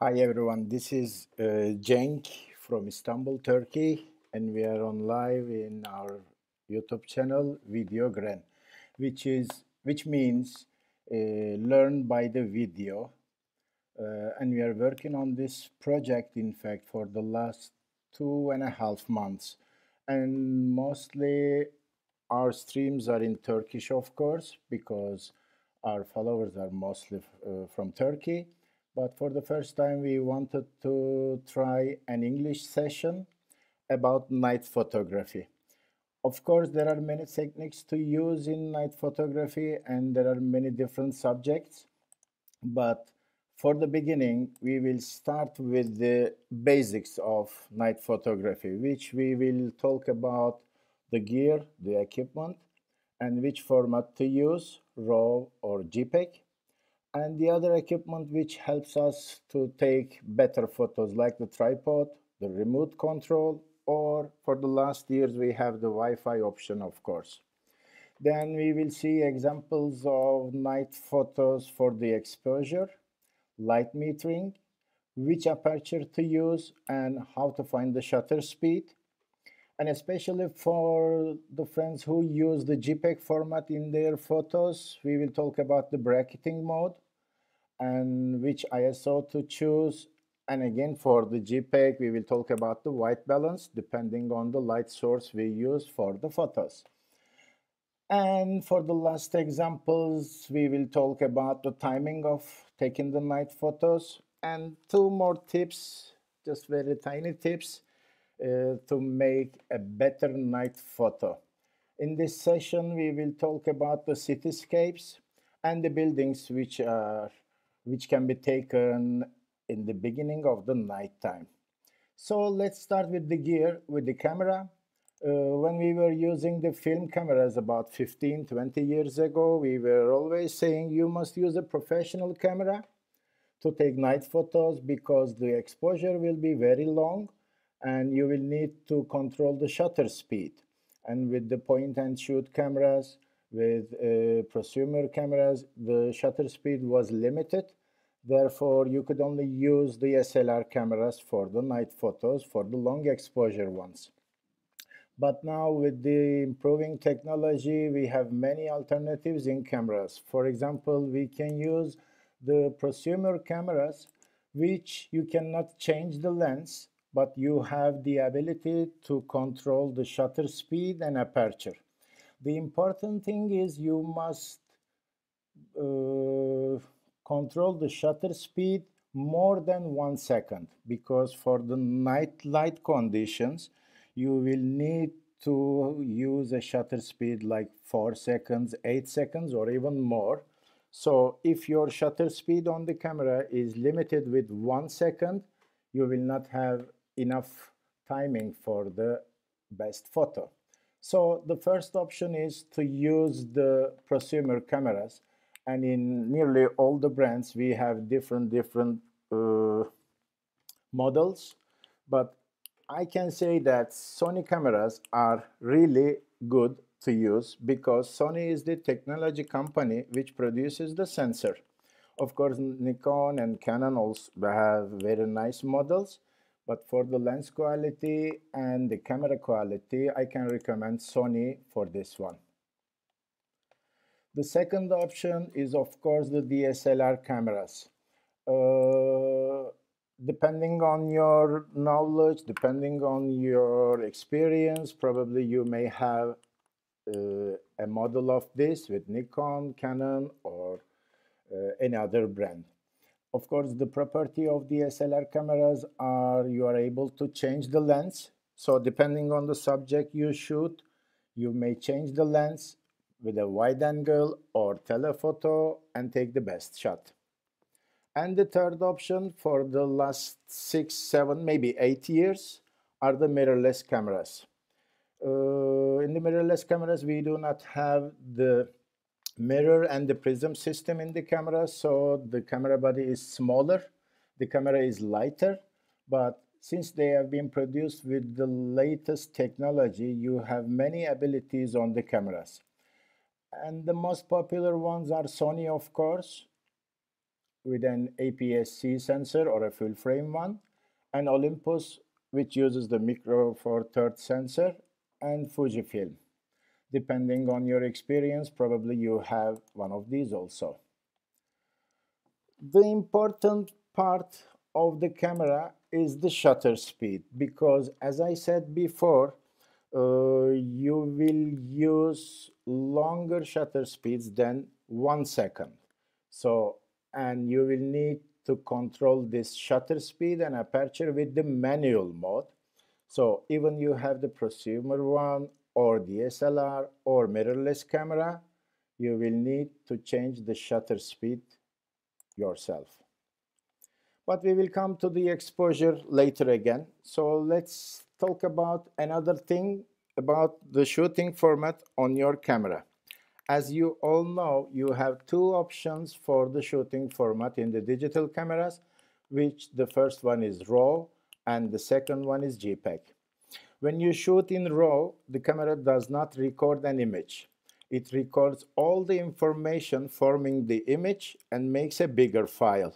Hi everyone, this is Cenk from Istanbul, Turkey, and we are on live in our YouTube channel Videogren, which means learn by the video. And we are working on this project, in fact, for the last 2.5 months, and mostly our streams are in Turkish, of course, because our followers are mostly from Turkey. But for the first time, we wanted to try an English session about night photography. Of course, there are many techniques to use in night photography, and there are many different subjects. But for the beginning, we will start with the basics of night photography, which we will talk about the gear, the equipment, and which format to use, RAW or JPEG, and the other equipment which helps us to take better photos, like the tripod, the remote control, or for the last years we have the Wi-Fi option, of course. Then we will see examples of night photos for the exposure, light metering, which aperture to use, and how to find the shutter speed. And especially for the friends who use the JPEG format in their photos, we will talk about the bracketing mode and which ISO to choose. And again, for the JPEG, we will talk about the white balance depending on the light source we use for the photos. And for the last examples, we will talk about the timing of taking the night photos and two more tips, just very tiny tips, to make a better night photo. In this session, we will talk about the cityscapes and the buildings which can be taken in the beginning of the night time. So let's start with the gear, with the camera. When we were using the film cameras about 15, 20 years ago, we were always saying you must use a professional camera to take night photos because the exposure will be very long and you will need to control the shutter speed. And with the point and shoot cameras, with prosumer cameras, the shutter speed was limited. Therefore, you could only use the SLR cameras for the night photos, for the long exposure ones. But now with the improving technology, we have many alternatives in cameras. For example, we can use the prosumer cameras, which you cannot change the lens, but you have the ability to control the shutter speed and aperture. The important thing is you must control the shutter speed more than 1 second, because for the night light conditions, you will need to use a shutter speed like 4 seconds, 8 seconds, or even more. So if your shutter speed on the camera is limited with 1 second, you will not have enough timing for the best photo. So the first option is to use the prosumer cameras, and in nearly all the brands we have different models, but I can say that Sony cameras are really good to use because Sony is the technology company which produces the sensor. Of course, Nikon and Canon also have very nice models, but for the lens quality and the camera quality, I can recommend Sony for this one. The second option is, of course, the DSLR cameras. Depending on your knowledge, depending on your experience, probably you may have a model of this with Nikon, Canon, or any other brand. Of course, the property of DSLR cameras are you are able to change the lens. So depending on the subject you shoot, you may change the lens with a wide angle or telephoto and take the best shot. And the third option for the last 6, 7, maybe 8 years are the mirrorless cameras. In the mirrorless cameras, we do not have the mirror and the prism system in the camera, so the camera body is smaller, the camera is lighter, but since they have been produced with the latest technology, you have many abilities on the cameras. And the most popular ones are Sony, of course, with an APS-C sensor or a full frame one, and Olympus, which uses the Micro Four Thirds sensor, and Fujifilm. Depending on your experience, probably you have one of these also. The important part of the camera is the shutter speed, because as I said before, you will use longer shutter speeds than 1 second. So, and you will need to control this shutter speed and aperture with the manual mode. So even you have the prosumer one or DSLR or mirrorless camera, you will need to change the shutter speed yourself. But we will come to the exposure later again. So let's talk about another thing about the shooting format on your camera. As you all know, you have two options for the shooting format in the digital cameras, which the first one is RAW and the second one is JPEG. When you shoot in RAW, the camera does not record an image. It records all the information forming the image and makes a bigger file.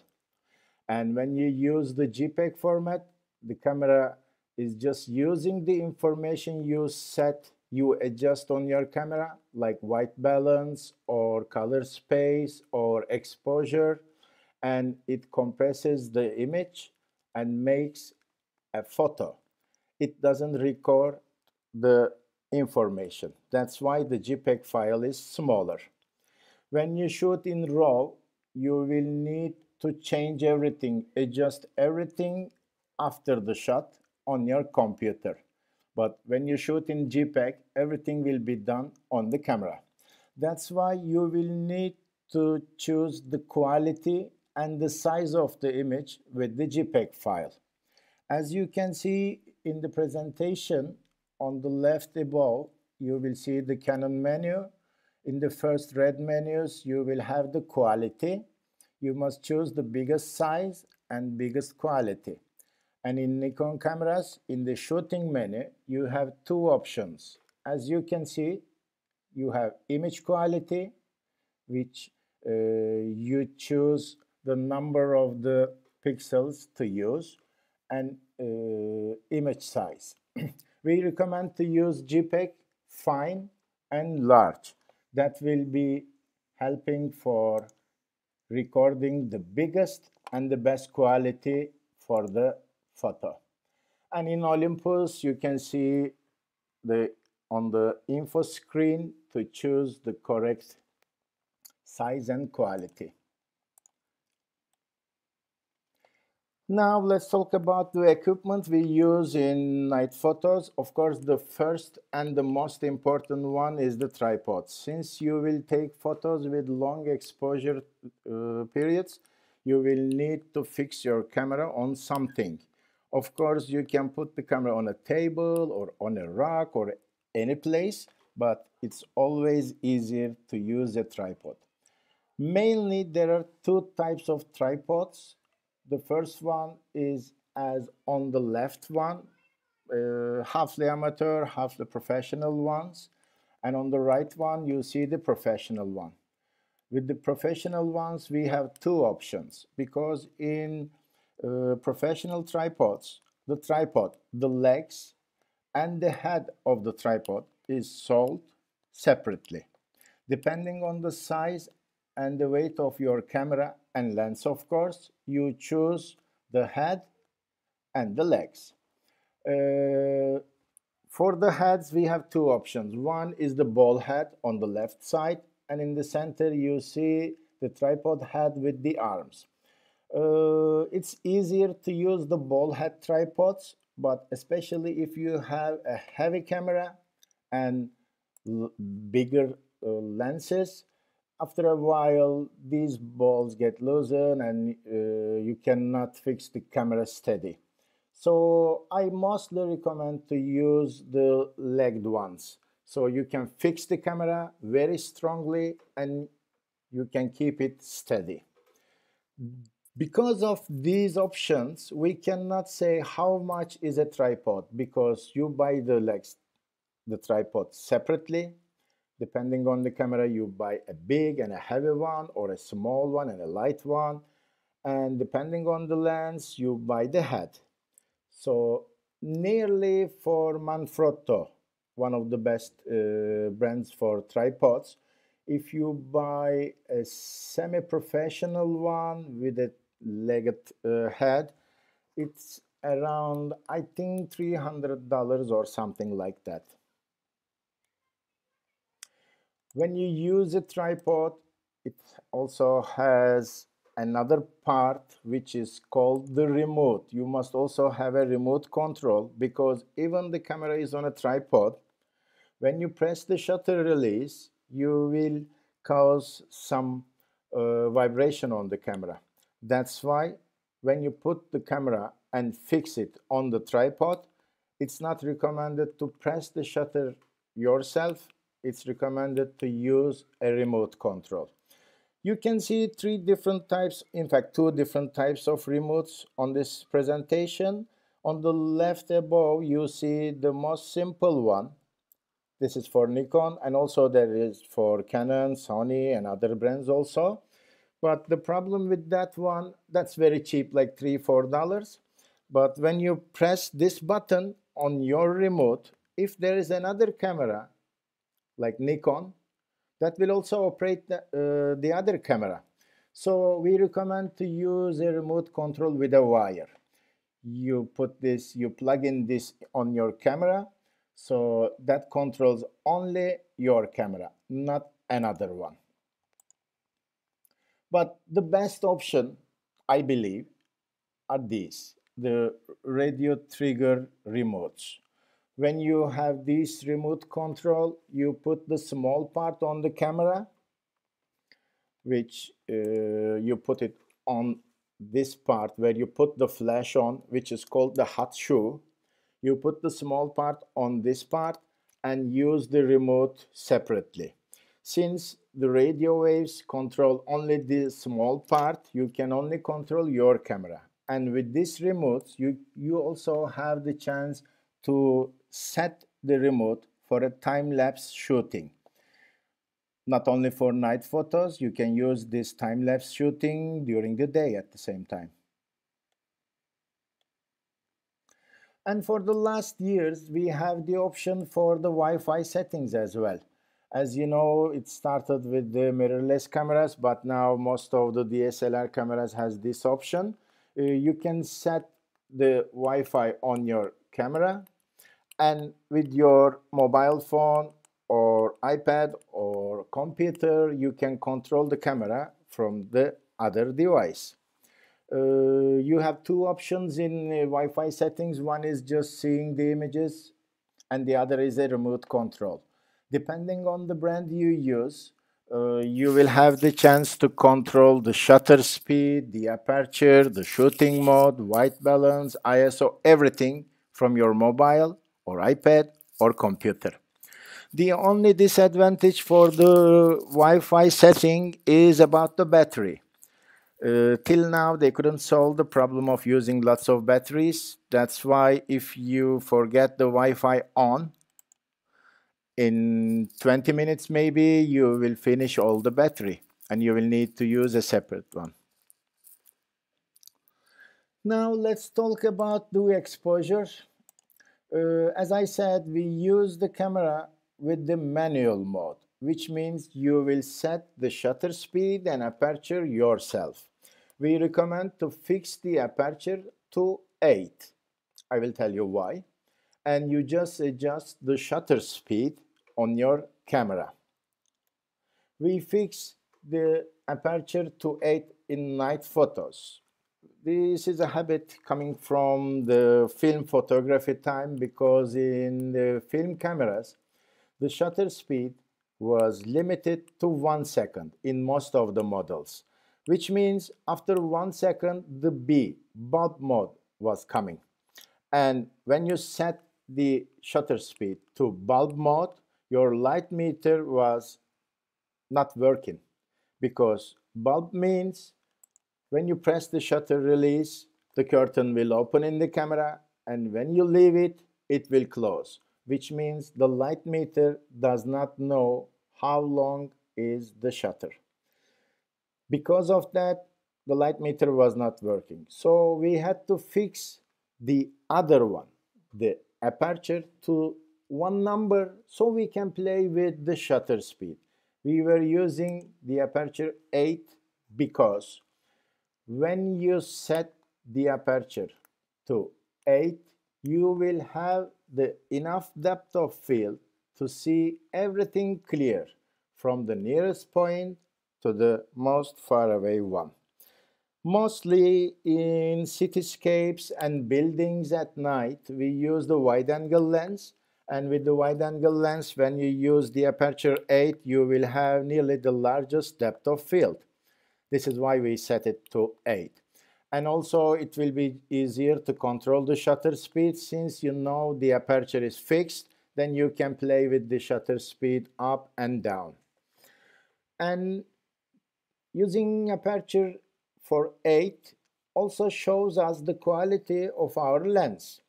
And when you use the JPEG format, the camera is just using the information you adjust on your camera, like white balance or color space or exposure, and it compresses the image and makes a photo. It doesn't record the information. That's why the JPEG file is smaller. When you shoot in RAW, you will need to change everything, adjust everything after the shot on your computer. But when you shoot in JPEG, everything will be done on the camera. That's why you will need to choose the quality and the size of the image with the JPEG file. As you can see in the presentation on the left above, you will see the Canon menu. In the first red menus, you will have the quality. You must choose the biggest size and biggest quality. And in Nikon cameras, in the shooting menu, you have two options. As you can see, you have image quality, which you choose the number of the pixels to use, and image size. We recommend to use JPEG, fine, and large. That will be helping for recording the biggest and the best quality for the photo. And in Olympus, you can see on the info screen to choose the correct size and quality. Now let's talk about the equipment we use in night photos. Of course, the first and the most important one is the tripod. Since you will take photos with long exposure periods, you will need to fix your camera on something. Of course, you can put the camera on a table or on a rack or any place, but it's always easier to use a tripod. Mainly, there are two types of tripods. The first one is as on the left one, half the amateur, half the professional ones. And on the right one, you see the professional one. With the professional ones, we have two options, because in professional tripods, the tripod, the legs, and the head of the tripod is sold separately. Depending on the size and the weight of your camera and lens, of course, you choose the head and the legs. For the heads, we have two options. One is the ball head on the left side, and in the center you see the tripod head with the arms. It's easier to use the ball head tripods, but especially if you have a heavy camera and bigger lenses, after a while these balls get loosened and you cannot fix the camera steady. So I mostly recommend to use the legged ones, so you can fix the camera very strongly and you can keep it steady. Because of these options, we cannot say how much is a tripod, because you buy the tripod separately. Depending on the camera, you buy a big and a heavy one, or a small one and a light one. and depending on the lens, you buy the head. So nearly for Manfrotto, one of the best brands for tripods, if you buy a semi-professional one with a legged head, it's around, I think, $300 or something like that. When you use a tripod, it also has another part which is called the remote. You must also have a remote control, because even the camera is on a tripod. When you press the shutter release, you will cause some vibration on the camera. That's why when you put the camera and fix it on the tripod, it's not recommended to press the shutter yourself. It's recommended to use a remote control. You can see three different types, in fact, two different types of remotes on this presentation. On the left above, you see the most simple one. This is for Nikon, and also there is for Canon, Sony, and other brands also. But the problem with that one, that's very cheap, like $3-4. But when you press this button on your remote, if there is another camera like Nikon, that will also operate the other camera. So we recommend to use a remote control with a wire. You put this, you plug in this on your camera, so that controls only your camera, not another one. But the best option, I believe, are these, the radio trigger remotes. When you have this remote control, you put the small part on the camera, which you put it on this part where you put the flash on, which is called the hot shoe. You put the small part on this part and use the remote separately. Since the radio waves control only the small part, you can only control your camera. And with this remote, you also have the chance to set the remote for a time-lapse shooting. Not only for night photos, you can use this time-lapse shooting during the day at the same time. And for the last years, we have the option for the Wi-Fi settings as well. As you know, it started with the mirrorless cameras, but now most of the DSLR cameras has this option. You can set the Wi-Fi on your camera, and with your mobile phone or iPad or computer, you can control the camera from the other device. You have two options in Wi-Fi settings. One is just seeing the images, and the other is a remote control. Depending on the brand you use, you will have the chance to control the shutter speed, the aperture, the shooting mode, white balance, ISO, everything from your mobile or iPad or computer. The only disadvantage for the Wi-Fi setting is about the battery. Till now, they couldn't solve the problem of using lots of batteries. That's why if you forget the Wi-Fi on, in 20 minutes maybe, you will finish all the battery and you will need to use a separate one. Now let's talk about the exposure. As I said, we use the camera with the manual mode, which means you will set the shutter speed and aperture yourself. We recommend to fix the aperture to 8. I will tell you why. And you just adjust the shutter speed on your camera. We fix the aperture to 8 in night photos. This is a habit coming from the film photography time, because in the film cameras, the shutter speed was limited to 1 second in most of the models, which means after 1 second, the bulb mode was coming. And when you set the shutter speed to bulb mode, your light meter was not working, because bulb means when you press the shutter release, the curtain will open in the camera, and when you leave it, it will close, which means the light meter does not know how long is the shutter. Because of that, the light meter was not working. So we had to fix the other one, the aperture, to one number so we can play with the shutter speed. We were using the aperture 8 because when you set the aperture to 8, you will have the enough depth of field to see everything clear from the nearest point to the most far away one. Mostly in cityscapes and buildings at night, we use the wide-angle lens. And with the wide-angle lens, when you use the aperture 8, you will have nearly the largest depth of field. This is why we set it to 8. And also, it will be easier to control the shutter speed since you know the aperture is fixed. Then you can play with the shutter speed up and down. And using aperture for 8 also shows us the quality of our lens.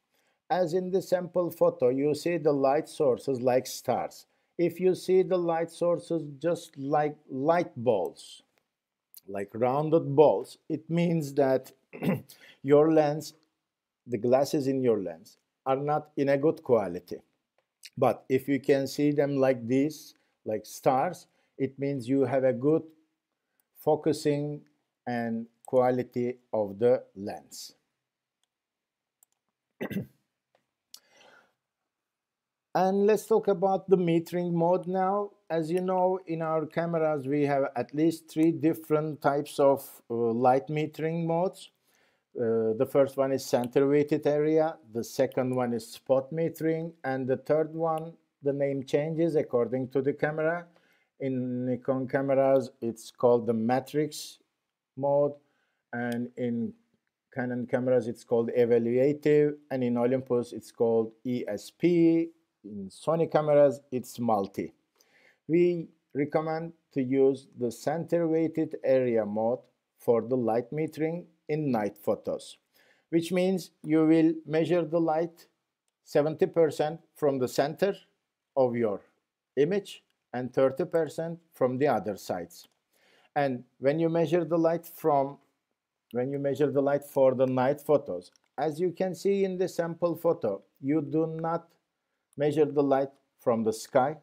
As in the sample photo, you see the light sources like stars. If you see the light sources just like light balls, like rounded balls, it means that your lens, the glasses in your lens, are not in a good quality. But if you can see them like this, like stars, it means you have a good focusing and quality of the lens. And let's talk about the metering mode now. As you know, in our cameras, we have at least 3 different types of light metering modes. The first one is center weighted area, the second one is spot metering, and the third one, the name changes according to the camera. In Nikon cameras, it's called the matrix mode, and in Canon cameras, it's called evaluative, and in Olympus, it's called ESP. In Sony cameras, it's multi. We recommend to use the center weighted area mode for the light metering in night photos, which means you will measure the light 70% from the center of your image and 30% from the other sides. And when you measure the light for the night photos, as you can see in the sample photo, you do not measure the light from the sky,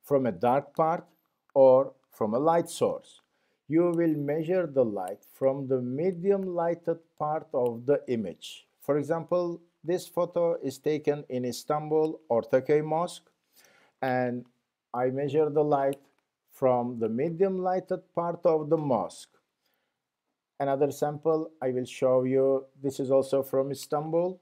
from a dark part, or from a light source. You will measure the light from the medium lighted part of the image. For example, this photo is taken in Istanbul Ortaköy Mosque, and I measure the light from the medium lighted part of the mosque. Another sample I will show you, this is also from Istanbul.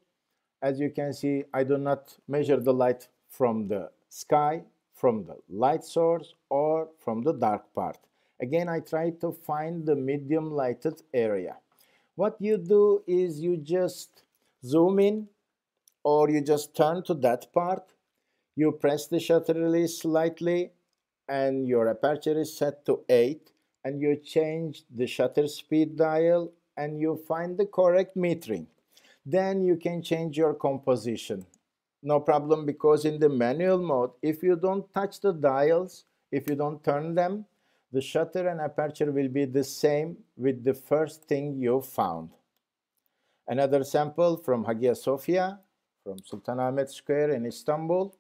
As you can see, I do not measure the light from the sky, from the light source, or from the dark part. Again, I try to find the medium lighted area. What you do is you just zoom in, or you just turn to that part. You press the shutter release slightly, and your aperture is set to 8, and you change the shutter speed dial, and you find the correct metering. Then you can change your composition. No problem, because in the manual mode, if you don't touch the dials, if you don't turn them, the shutter and aperture will be the same with the first thing you found. Another sample from Hagia Sophia, from Sultanahmet Square in Istanbul.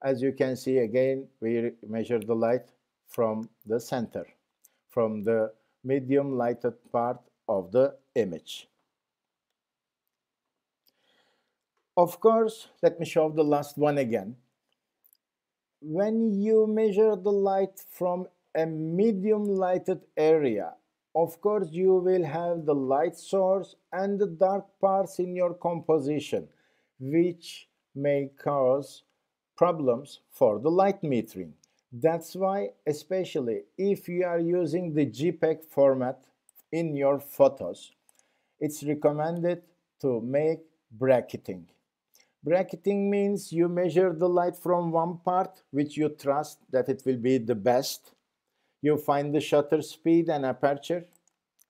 As you can see, again, we measure the light from the center, from the medium lighted part of the image. Of course, let me show the last one again. When you measure the light from a medium lighted area, of course you will have the light source and the dark parts in your composition, which may cause problems for the light metering. That's why, especially if you are using the JPEG format in your photos, it's recommended to make bracketing. Bracketing means you measure the light from one part, which you trust that it will be the best. You find the shutter speed and aperture.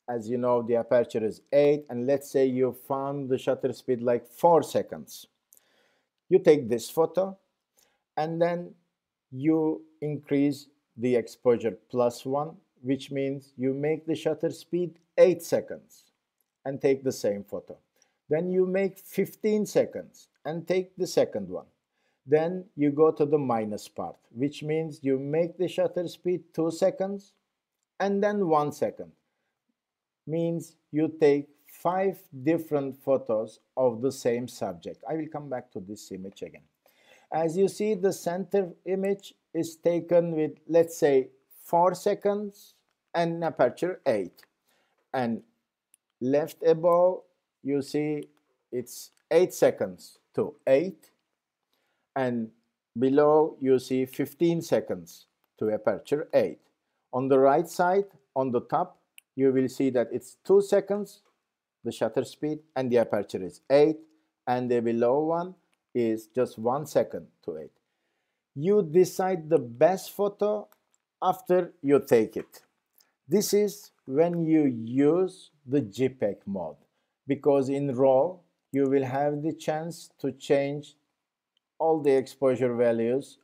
As you know, the aperture is 8, and let's say you found the shutter speed like 4 seconds. You take this photo, and then you increase the exposure +1, which means you make the shutter speed 8 seconds and take the same photo. Then you make 15 seconds and take the second one. Then you go to the minus part, which means you make the shutter speed 2 seconds and then 1 second. Means you take 5 different photos of the same subject. I will come back to this image again. As you see, the center image is taken with, let's say, 4 seconds and aperture 8. And left above, you see it's 8 seconds to 8. And below, you see 15 seconds to aperture 8. On the right side, on the top, you will see that it's 2 seconds, the shutter speed, and the aperture is 8. And the below one is just 1 second to 8. You decide the best photo after you take it. This is when you use the JPEG mode, because in RAW you will have the chance to change all the exposure values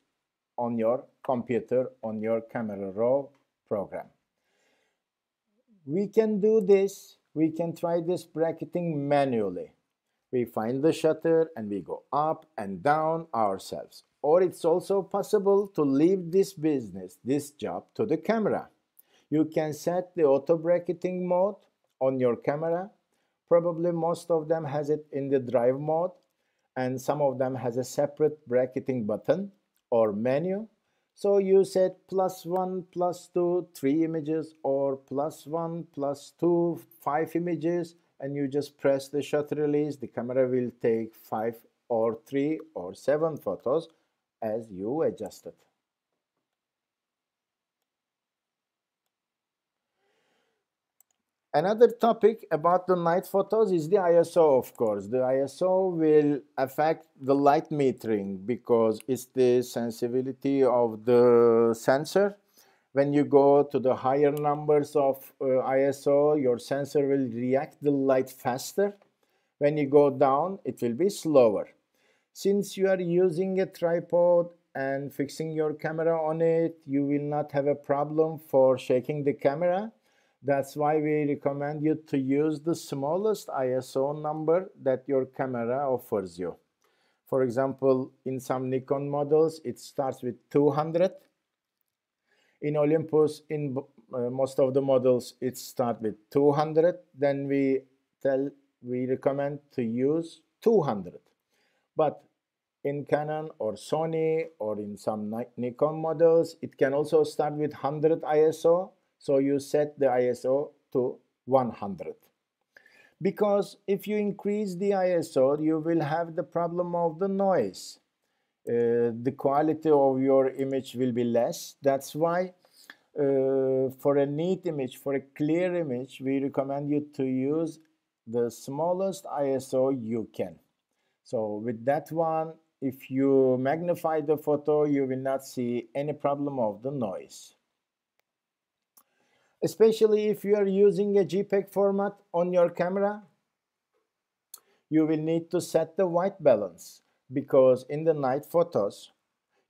on your computer, on your Camera Raw program. We can do this, we can try this bracketing manually. We find the shutter and we go up and down ourselves. Or it's also possible to leave this business, this job, to the camera. You can set the auto bracketing mode on your camera. Probably most of them has it in the drive mode, and some of them has a separate bracketing button or menu. So you set +1, +2, 3 images, or +1, +2, 5 images, and you just press the shutter release. The camera will take 5 or 3 or 7 photos as you adjust it. Another topic about the night photos is the ISO, of course. The ISO will affect the light metering because it's the sensitivity of the sensor. When you go to the higher numbers of ISO, your sensor will react the light faster. When you go down, it will be slower. Since you are using a tripod and fixing your camera on it, you will not have a problem for shaking the camera. That's why we recommend you to use the smallest ISO number that your camera offers you. For example, in some Nikon models, it starts with 200. In Olympus, in most of the models, it starts with 200. Then we recommend to use 200. But in Canon or Sony or in some Nikon models, it can also start with 100 ISO. So you set the ISO to 100. Because if you increase the ISO, you will have the problem of the noise. The quality of your image will be less. That's why for a neat image, for a clear image, we recommend you to use the smallest ISO you can. So with that one, if you magnify the photo, you will not see any problem of the noise. Especially if you are using a JPEG format on your camera, you will need to set the white balance, because in the night photos,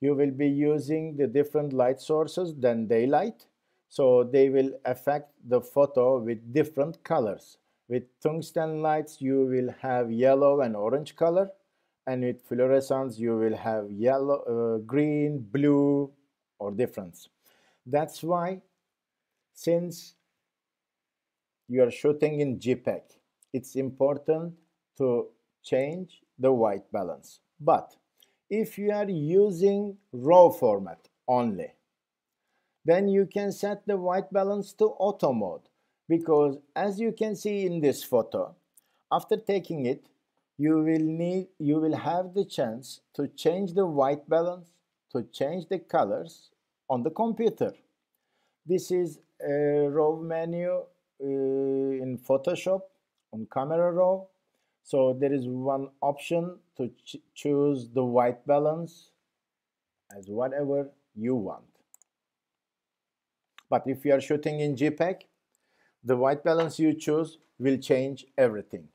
you will be using the different light sources than daylight. So they will affect the photo with different colors. With tungsten lights, you will have yellow and orange color. And with fluorescence, you will have yellow, green, blue, or difference. That's why, since you are shooting in JPEG, it's important to change the white balance. But if you are using RAW format only, then you can set the white balance to auto mode, because as you can see in this photo, after taking it, you will have the chance to change the white balance, to change the colors on the computer. This is a RAW menu in Photoshop on Camera Raw. So there is one option to choose the white balance as whatever you want. But if you are shooting in JPEG, the white balance you choose will change everything.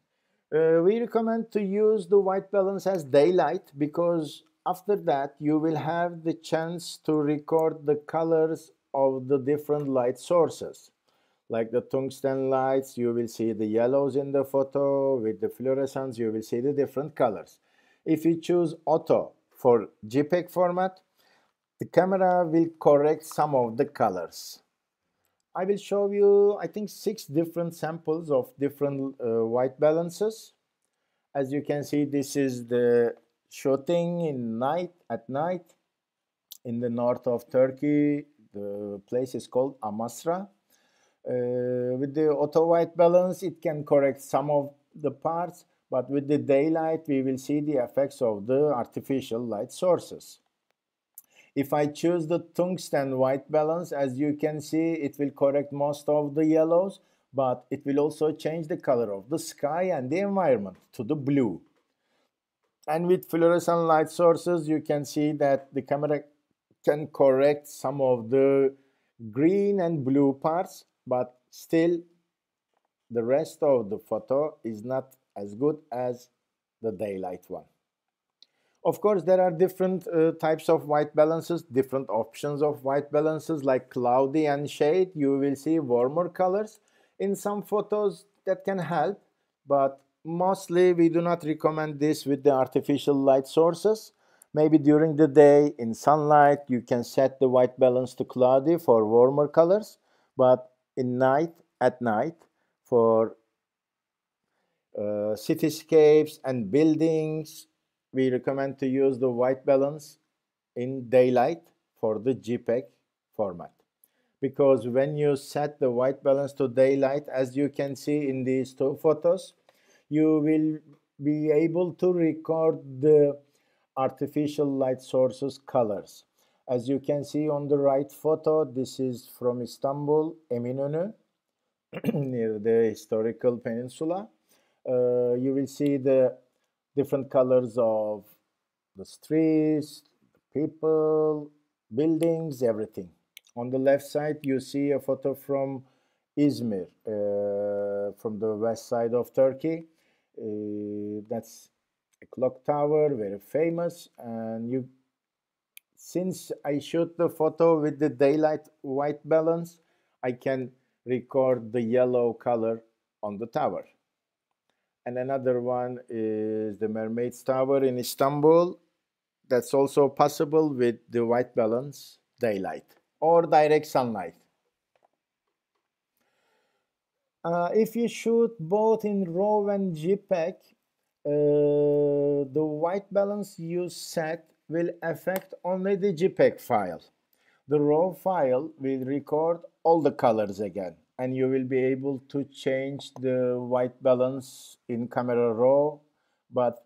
We recommend to use the white balance as daylight, because after that you will have the chance to record the colors of the different light sources. Like the tungsten lights, you will see the yellows in the photo. With the fluorescence, you will see the different colors. If you choose auto for JPEG format, the camera will correct some of the colors. I will show you, I think, 6 different samples of different white balances. As you can see, this is the shooting at night in the north of Turkey. The place is called Amasra. With the auto white balance, it can correct some of the parts, but with the daylight, we will see the effects of the artificial light sources. If I choose the tungsten white balance, as you can see, it will correct most of the yellows, but it will also change the color of the sky and the environment to the blue. And with fluorescent light sources, you can see that the camera can correct some of the green and blue parts, but still the rest of the photo is not as good as the daylight one. Of course, there are different types of white balances, different options of white balances like cloudy and shade. You will see warmer colors. In some photos that can help, but mostly we do not recommend this with the artificial light sources. Maybe during the day in sunlight, you can set the white balance to cloudy for warmer colors, but at night, for cityscapes and buildings, we recommend to use the white balance in daylight for the JPEG format. Because when you set the white balance to daylight, as you can see in these 2 photos, you will be able to record the artificial light sources colors. As you can see on the right photo, this is from Istanbul, Eminönü, near the historical peninsula. You will see the different colors of the streets, people, buildings, everything. On the left side, you see a photo from Izmir, from the west side of Turkey. That's a clock tower, very famous. And since I shoot the photo with the daylight white balance, I can record the yellow color on the tower. And another one is the Mermaids Tower in Istanbul. That's also possible with the white balance daylight or direct sunlight. If you shoot both in RAW and JPEG, the white balance you set will affect only the JPEG file. The RAW file will record all the colors again, and you will be able to change the white balance in Camera Raw, but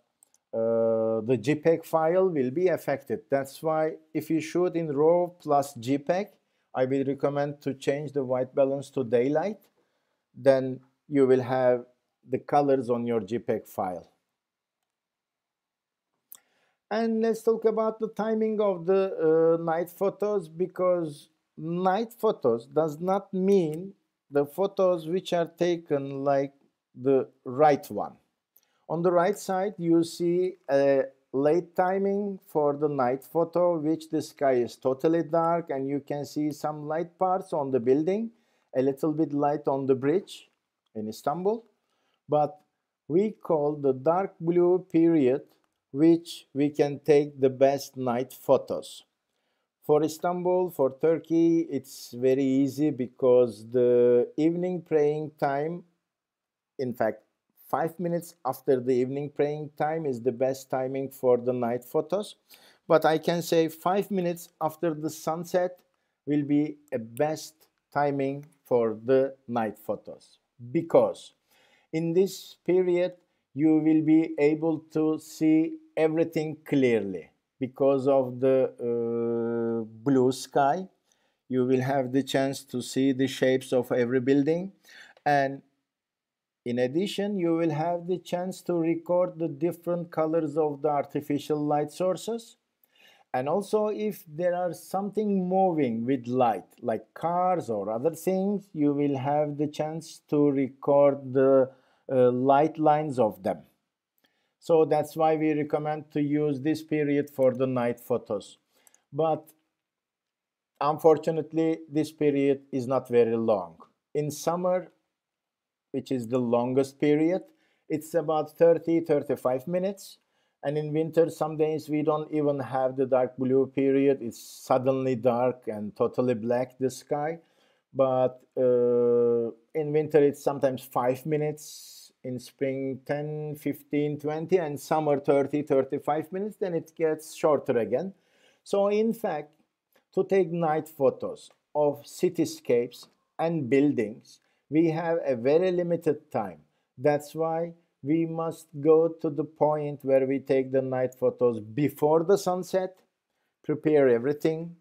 the JPEG file will be affected. That's why if you shoot in RAW plus JPEG, I will recommend to change the white balance to daylight. Then you will have the colors on your JPEG file. And let's talk about the timing of the night photos, because night photos does not mean the photos which are taken like the right one. On the right side, you see a late timing for the night photo, which the sky is totally dark and you can see some light parts on the building, a little bit light on the bridge in Istanbul. But we call the dark blue period, which we can take the best night photos. For Istanbul, for Turkey, it's very easy because the evening praying time, in fact, 5 minutes after the evening praying time is the best timing for the night photos. But I can say 5 minutes after the sunset will be a best timing for the night photos, because in this period you will be able to see everything clearly because of the blue sky. You will have the chance to see the shapes of every building, and in addition, you will have the chance to record the different colors of the artificial light sources. And also, if there are something moving with light, like cars or other things, you will have the chance to record the light lines of them. So that's why we recommend to use this period for the night photos. But Unfortunately, this period is not very long. In summer, which is the longest period, it's about 30-35 minutes. And in winter, some days we don't even have the dark blue period. It's suddenly dark and totally black, the sky. But in winter, it's sometimes 5 minutes. In spring, 10, 15, 20, and summer, 30-35 minutes. Then it gets shorter again. So, in fact, to take night photos of cityscapes and buildings, we have a very limited time. That's why we must go to the point where we take the night photos before the sunset, prepare everything,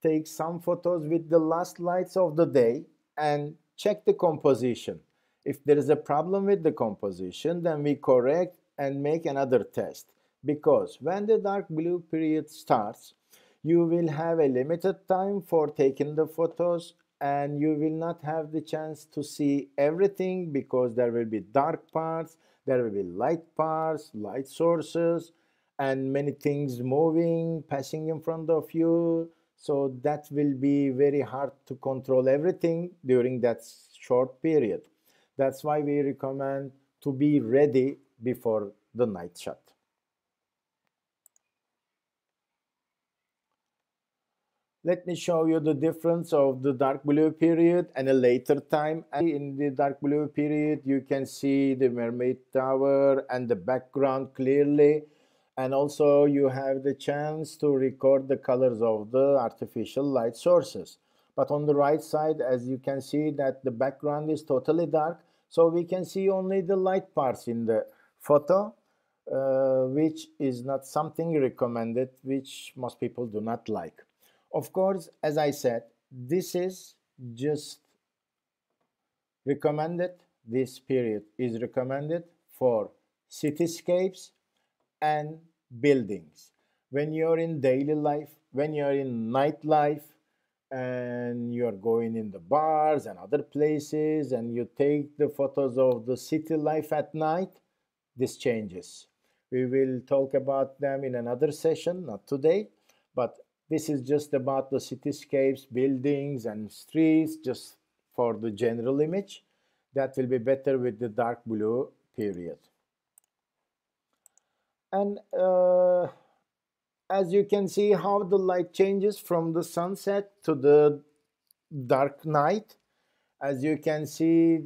take some photos with the last lights of the day, and check the composition. If there is a problem with the composition, then we correct and make another test. Because when the dark blue period starts, you will have a limited time for taking the photos, and you will not have the chance to see everything because there will be dark parts, there will be light parts, light sources, and many things moving, passing in front of you. So that will be very hard to control everything during that short period. That's why we recommend to be ready before the night shot. Let me show you the difference of the dark blue period and a later time. In the dark blue period, you can see the Mermaid Tower and the background clearly. And also you have the chance to record the colors of the artificial light sources. But on the right side, as you can see that the background is totally dark, so we can see only the light parts in the photo, which is not something recommended, which most people do not like. Of course, as I said, this is just recommended, this period is recommended for cityscapes and buildings. When you're in daily life, when you're in nightlife, and you're going in the bars and other places, and you take the photos of the city life at night, this changes. We will talk about them in another session, not today, but this is just about the cityscapes, buildings, and streets, just for the general image. That will be better with the dark blue period. And as you can see how the light changes from the sunset to the dark night, as you can see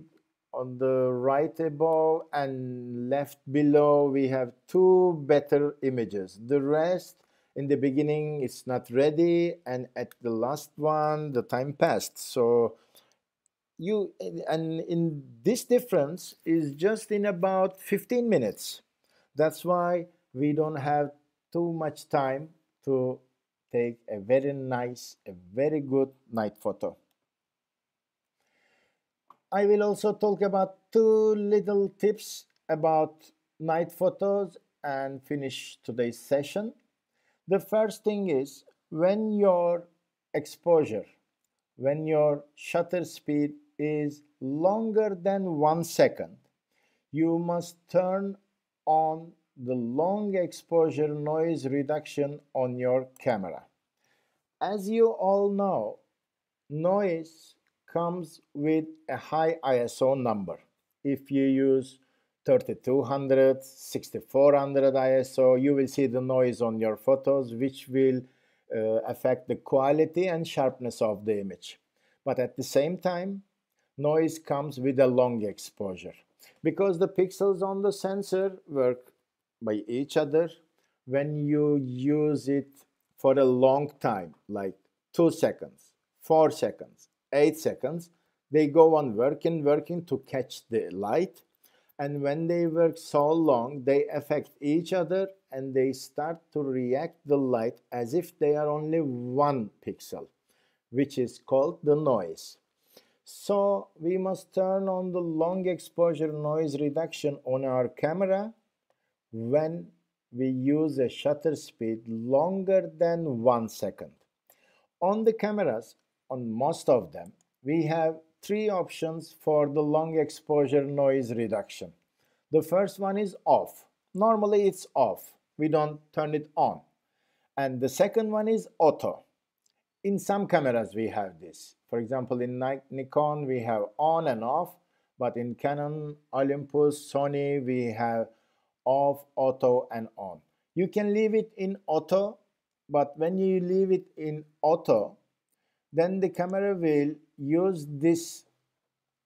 on the right above and left below, we have two better images. The rest in the beginning it's not ready, and at the last one the time passed. So you, and in this difference is just in about 15 minutes. That's why we don't have too much time to take a very nice, a very good night photo. I will also talk about two little tips about night photos and finish today's session. The first thing is when your exposure, when your shutter speed is longer than 1 second, you must turn on the long exposure noise reduction on your camera. As you all know, noise comes with a high ISO number. If you use 3200, 6400 ISO, you will see the noise on your photos, which will affect the quality and sharpness of the image. But at the same time, noise comes with a long exposure. Because the pixels on the sensor work by each other, when you use it for a long time, like 2 seconds, 4 seconds, 8 seconds, they go on working to catch the light. And when they work so long, they affect each other and they start to react the light as if they are only 1 pixel, which is called the noise. So we must turn on the long exposure noise reduction on our camera when we use a shutter speed longer than 1 second. On the cameras, on most of them, we have three options for the long exposure noise reduction. The first one is off. Normally it's off. We don't turn it on. And the second one is auto. In some cameras we have this. For example, in Nikon we have on and off, but in Canon, Olympus, Sony we have off, auto, and on. You can leave it in auto, but when you leave it in auto, then the camera will use this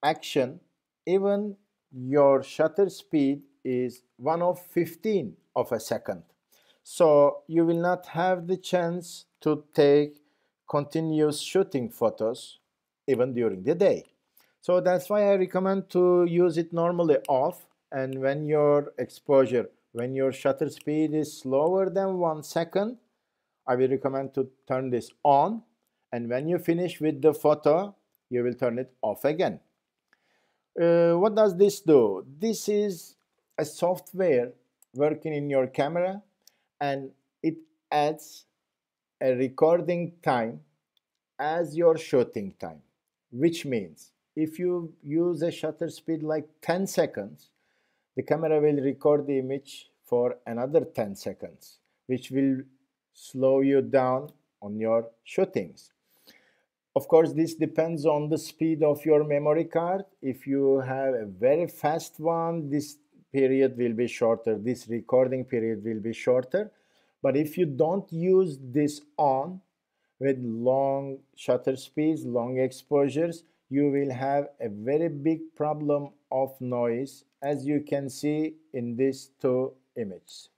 action even your shutter speed is 1 of 15 of a second. So you will not have the chance to take continuous shooting photos even during the day. So that's why I recommend to use it normally off, and when your exposure, when your shutter speed is slower than 1 second, I will recommend to turn this on, and when you finish with the photo, you will turn it off again. What does this do? This is a software working in your camera, and it adds a recording time as your shooting time, which means if you use a shutter speed like 10 seconds, the camera will record the image for another 10 seconds, which will slow you down on your shootings. Of course, this depends on the speed of your memory card. If you have a very fast one, this period will be shorter. This recording period will be shorter. But if you don't use this on with long shutter speeds, long exposures, you will have a very big problem of noise, as you can see in these two images.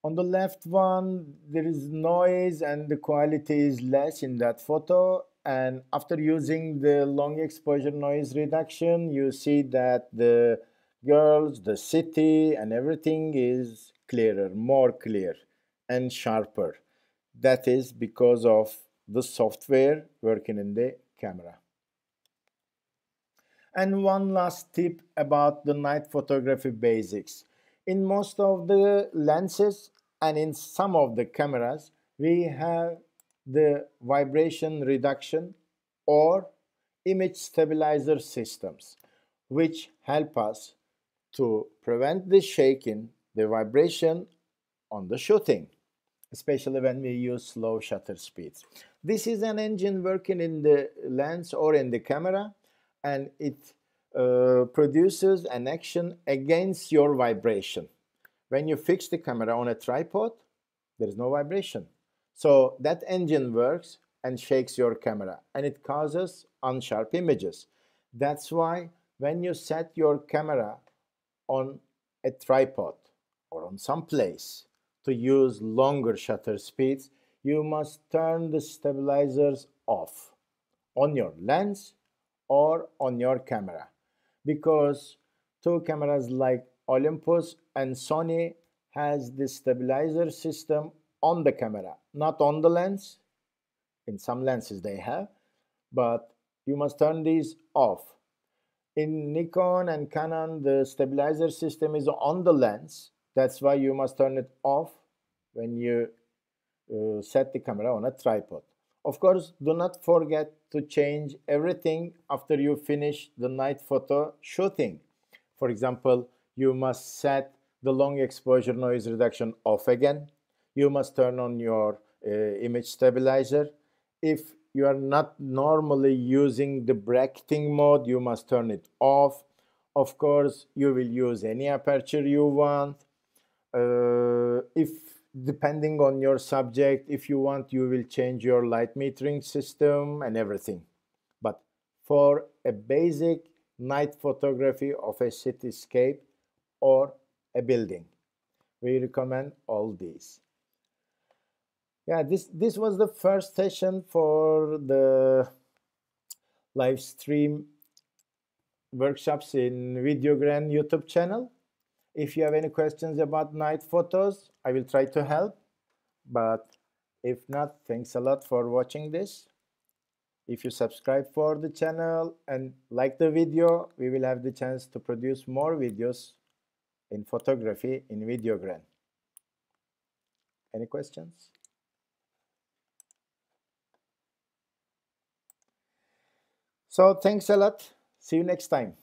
On the left one, there is noise and the quality is less in that photo. And after using the long exposure noise reduction, you see that the girls, the city, and everything is clearer, more clear and sharper. That is because of the software working in the camera. And one last tip about the night photography basics. In most of the lenses and in some of the cameras, we have the vibration reduction or image stabilizer systems, which help us to prevent the shaking, the vibration on the shooting, especially when we use slow shutter speeds. This is an engine working in the lens or in the camera, and it produces an action against your vibration. When you fix the camera on a tripod, there is no vibration. So that engine works and shakes your camera, and it causes unsharp images. That's why when you set your camera on a tripod or on some place to use longer shutter speeds, you must turn the stabilizers off on your lens or on your camera, because two cameras like Olympus and Sony has the stabilizer system on the camera, not on the lens. In some lenses they have, but you must turn these off. In Nikon and Canon, the stabilizer system is on the lens. That's why you must turn it off when you set the camera on a tripod. Of course, do not forget to change everything after you finish the night photo shooting. For example, you must set the long exposure noise reduction off again. You must turn on your image stabilizer. If you are not normally using the bracketing mode, you must turn it off. Of course, you will use any aperture you want. If depending on your subject, if you want, you will change your light metering system and everything. But for a basic night photography of a cityscape or a building, we recommend all these. Yeah, this was the first session for the live stream workshops in Videogran YouTube channel. If you have any questions about night photos, I will try to help. But if not, thanks a lot for watching this. If you subscribe for the channel and like the video, we will have the chance to produce more videos in photography in Videogran. Any questions? So thanks a lot. See you next time.